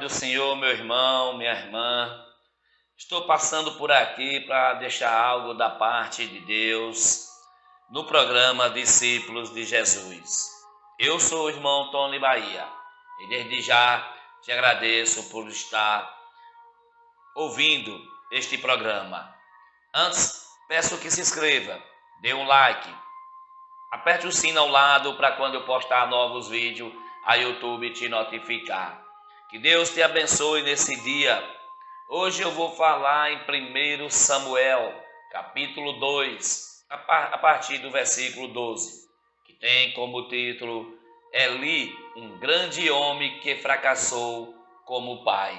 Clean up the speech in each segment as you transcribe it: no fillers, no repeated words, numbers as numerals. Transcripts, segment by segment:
do Senhor, meu irmão, minha irmã. Estou passando por aqui para deixar algo da parte de Deus no programa Discípulos de Jesus. Eu sou o irmão Tony Bahia e desde já te agradeço por estar ouvindo este programa. Antes, peço que se inscreva, dê um like, aperte o sino ao lado para quando eu postar novos vídeos, a YouTube te notificar. Que Deus te abençoe nesse dia. Hoje eu vou falar em 1 Samuel, capítulo 2, a partir do versículo 12, que tem como título Eli, um grande homem que fracassou como pai.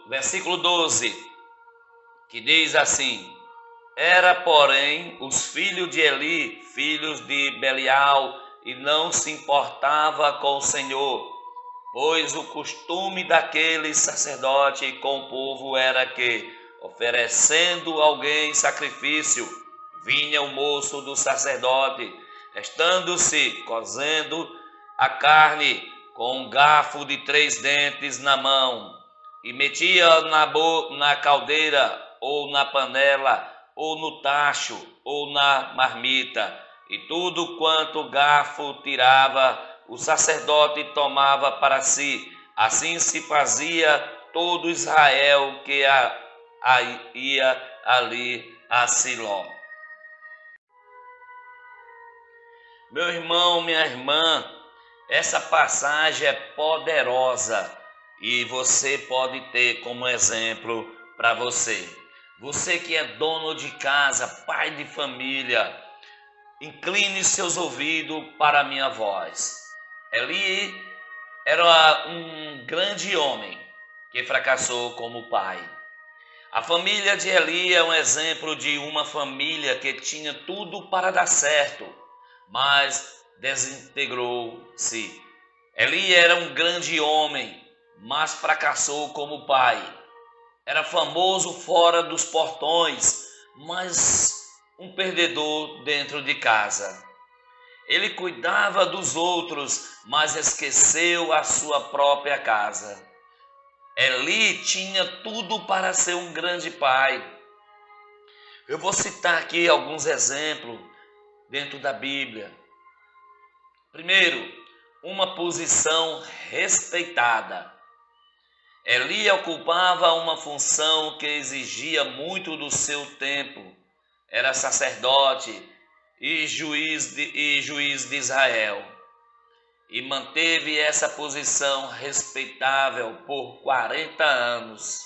Versículo 12, que diz assim: Era, porém, os filhos de Eli, filhos de Belial, e não se importava com o Senhor, pois o costume daquele sacerdote com o povo era que, oferecendo alguém sacrifício, vinha o moço do sacerdote, estando-se cozendo a carne com um garfo de 3 dentes na mão, e metia na caldeira, ou na panela, ou no tacho, ou na marmita, e tudo quanto o garfo tirava, o sacerdote tomava para si. Assim se fazia todo Israel que ia ali a Siló. Meu irmão, minha irmã, essa passagem é poderosa e você pode ter como exemplo para você. Você que é dono de casa, pai de família, incline seus ouvidos para a minha voz. Eli era um grande homem que fracassou como pai. A família de Eli é um exemplo de uma família que tinha tudo para dar certo, mas desintegrou-se. Eli era um grande homem, mas fracassou como pai. Era famoso fora dos portões, mas um perdedor dentro de casa. Ele cuidava dos outros, mas esqueceu a sua própria casa. Eli tinha tudo para ser um grande pai. Eu vou citar aqui alguns exemplos dentro da Bíblia. Primeiro, uma posição respeitada. Eli ocupava uma função que exigia muito do seu tempo. Era sacerdote e juiz de Israel. E manteve essa posição respeitável por 40 anos.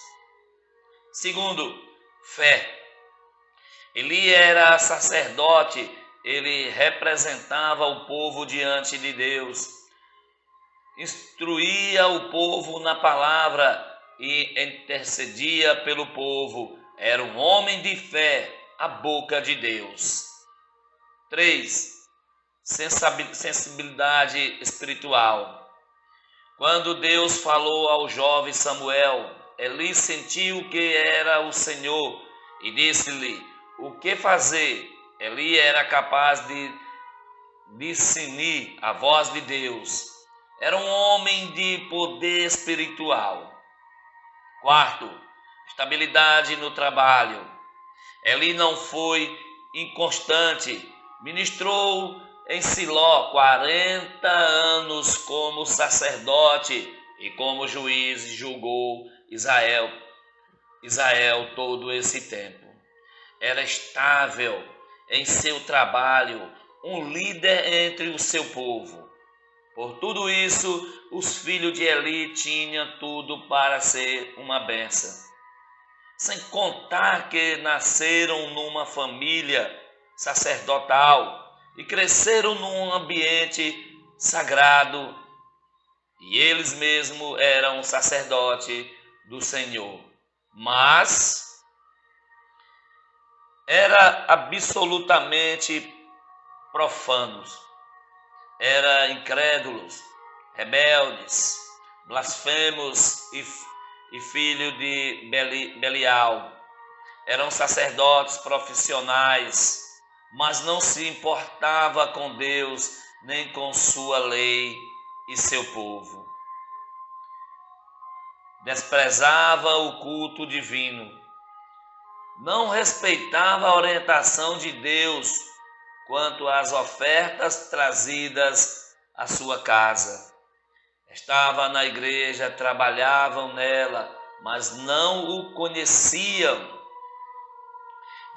Segundo, fé. Eli era sacerdote, ele representava o povo diante de Deus. Instruía o povo na palavra e intercedia pelo povo. Era um homem de fé, a boca de Deus. 3. Sensibilidade espiritual. Quando Deus falou ao jovem Samuel, Eli sentiu que era o Senhor e disse-lhe o que fazer. Eli era capaz de discernir a voz de Deus. Era um homem de poder espiritual. 4. Estabilidade no trabalho. Eli não foi inconstante. Ministrou em Siló 40 anos como sacerdote e como juiz julgou Israel todo esse tempo. Era estável em seu trabalho, um líder entre o seu povo. Por tudo isso, os filhos de Eli tinham tudo para ser uma bênção. Sem contar que nasceram numa família sacerdotal e cresceram num ambiente sagrado. E eles mesmos eram sacerdote do Senhor. Mas eram absolutamente profanos. Eram incrédulos, rebeldes, blasfemos e filhos de Belial. Eram sacerdotes profissionais, mas não se importava com Deus, nem com sua lei e seu povo. desprezava o culto divino, não respeitava a orientação de Deus quanto às ofertas trazidas à sua casa. Estava na igreja, trabalhavam nela, mas não o conheciam.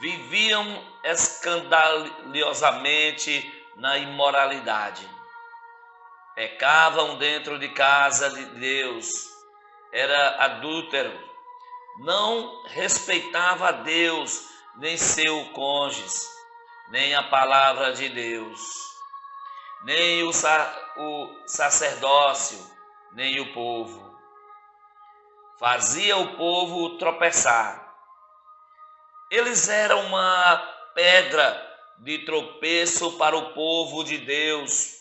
Viviam escandalosamente na imoralidade. Pecavam dentro de casa de Deus. Era adúltero. Não respeitava a Deus, nem seu cônjuge, nem a palavra de Deus, nem o sacerdócio, nem o povo. Fazia o povo tropeçar. Eles eram uma pedra de tropeço para o povo de Deus.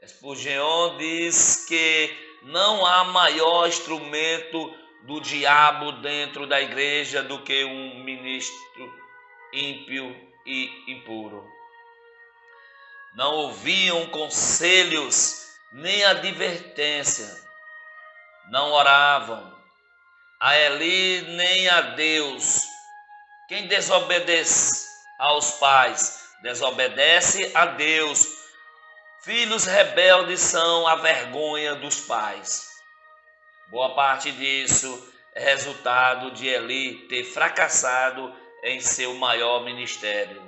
Spurgeon diz que não há maior instrumento do diabo dentro da igreja do que um ministro ímpio e impuro. Não ouviam conselhos nem advertência, não oravam a Eli nem a Deus. Quem desobedece aos pais, desobedece a Deus. Filhos rebeldes são a vergonha dos pais. Boa parte disso é resultado de Eli ter fracassado em seu maior ministério.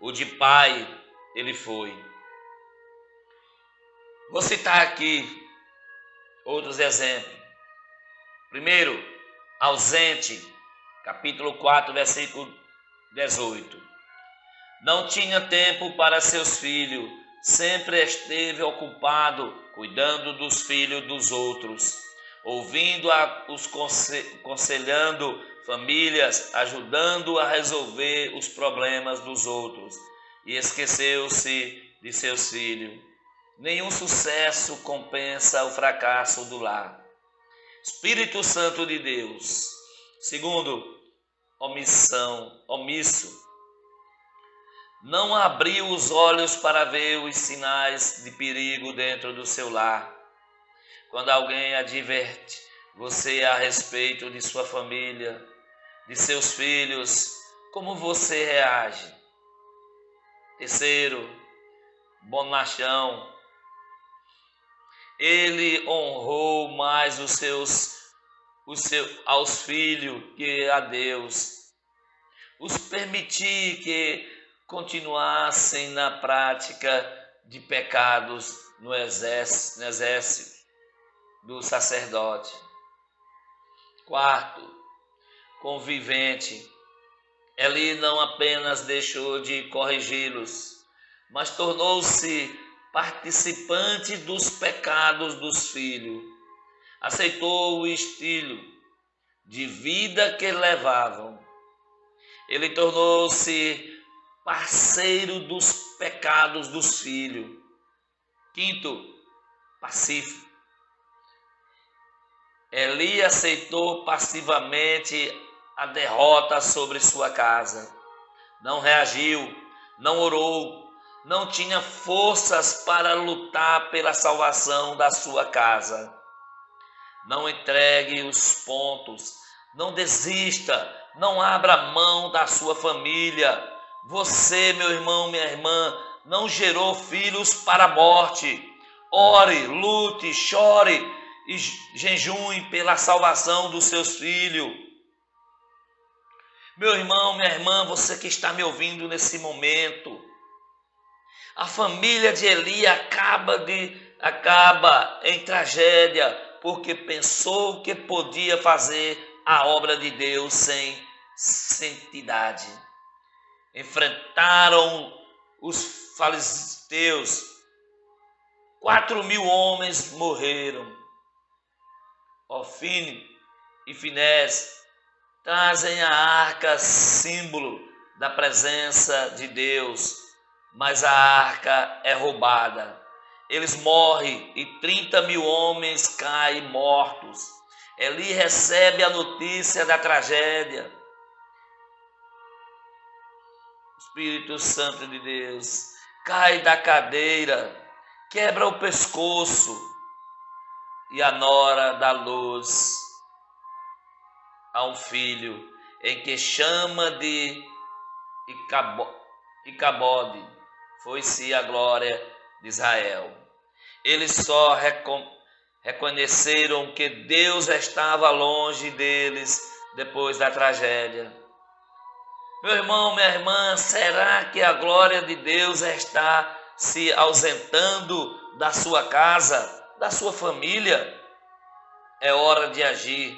O de pai, ele foi. Vou citar aqui outros exemplos. Primeiro, ausente, capítulo 4, versículo 18. Não tinha tempo para seus filhos, sempre esteve ocupado cuidando dos filhos dos outros, ouvindo-os aconselhando famílias, ajudando a resolver os problemas dos outros, e esqueceu-se de seus filhos. Nenhum sucesso compensa o fracasso do lar. Espírito Santo de Deus. Segundo, omisso. Não abriu os olhos para ver os sinais de perigo dentro do seu lar. Quando alguém adverte você a respeito de sua família, de seus filhos, como você reage? Terceiro, bonachão. Ele honrou mais aos filhos que a Deus. Os permitir que continuassem na prática de pecados no exército do sacerdote. Quarto, convivente. Eli não apenas deixou de corrigi-los, mas tornou-se participante dos pecados dos filhos. Aceitou o estilo de vida que levavam. Ele tornou-se parceiro dos pecados dos filhos. Quinto, pacífico. Eli aceitou passivamente a derrota sobre sua casa. Não reagiu, não orou, não tinha forças para lutar pela salvação da sua casa. Não entregue os pontos, não desista, não abra mão da sua família. Você, meu irmão, minha irmã, não gerou filhos para a morte. Ore, lute, chore e jejue pela salvação dos seus filhos. Meu irmão, minha irmã, você que está me ouvindo nesse momento, a família de Eli acaba em tragédia, porque pensou que podia fazer a obra de Deus sem santidade. Enfrentaram os filisteus. 4.000 homens morreram. Ofni e Finés trazem a arca, símbolo da presença de Deus, mas a arca é roubada. Eles morrem e 30.000 homens caem mortos. Eli recebe a notícia da tragédia. Espírito Santo de Deus cai da cadeira, quebra o pescoço. e a nora dá luz a um filho, em que chama de Icabode. Foi-se a glória de Israel. Eles só reconheceram que Deus estava longe deles depois da tragédia. Meu irmão, minha irmã, será que a glória de Deus está se ausentando da sua casa, da sua família? É hora de agir.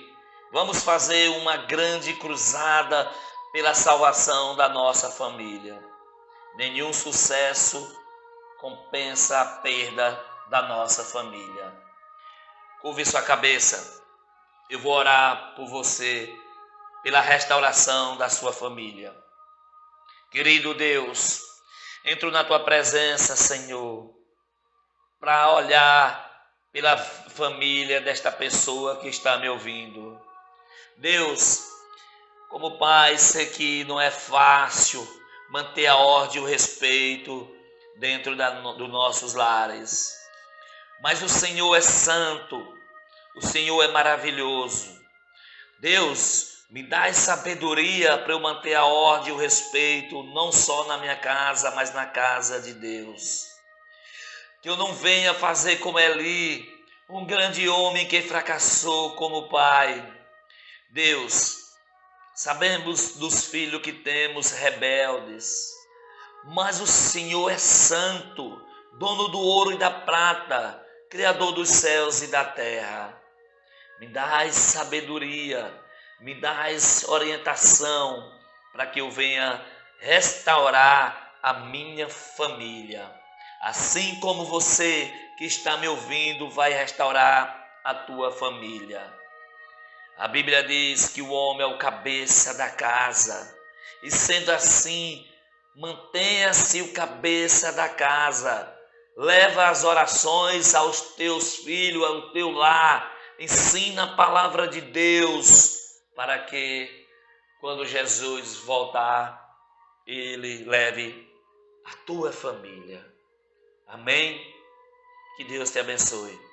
Vamos fazer uma grande cruzada pela salvação da nossa família. Nenhum sucesso compensa a perda da nossa família. Curve sua cabeça. Eu vou orar por você, pela restauração da sua família. Querido Deus, entro na tua presença, Senhor, para olhar pela família desta pessoa que está me ouvindo. Deus, como Pai, sei que não é fácil manter a ordem e o respeito dentro dos nossos lares. Mas o Senhor é santo, o Senhor é maravilhoso. Deus, me dá sabedoria para eu manter a ordem e o respeito, não só na minha casa, mas na casa de Deus. Que eu não venha fazer como Eli, um grande homem que fracassou como pai. Deus, sabemos dos filhos que temos rebeldes, mas o Senhor é santo, dono do ouro e da prata, Criador dos céus e da terra. Me dás sabedoria, me dás orientação para que eu venha restaurar a minha família. Assim como você que está me ouvindo vai restaurar a tua família. A Bíblia diz que o homem é o cabeça da casa. E sendo assim, mantenha-se o cabeça da casa. Leva as orações aos teus filhos, ao teu lar. Ensina a palavra de Deus para que quando Jesus voltar, ele leve a tua família. Amém? Que Deus te abençoe.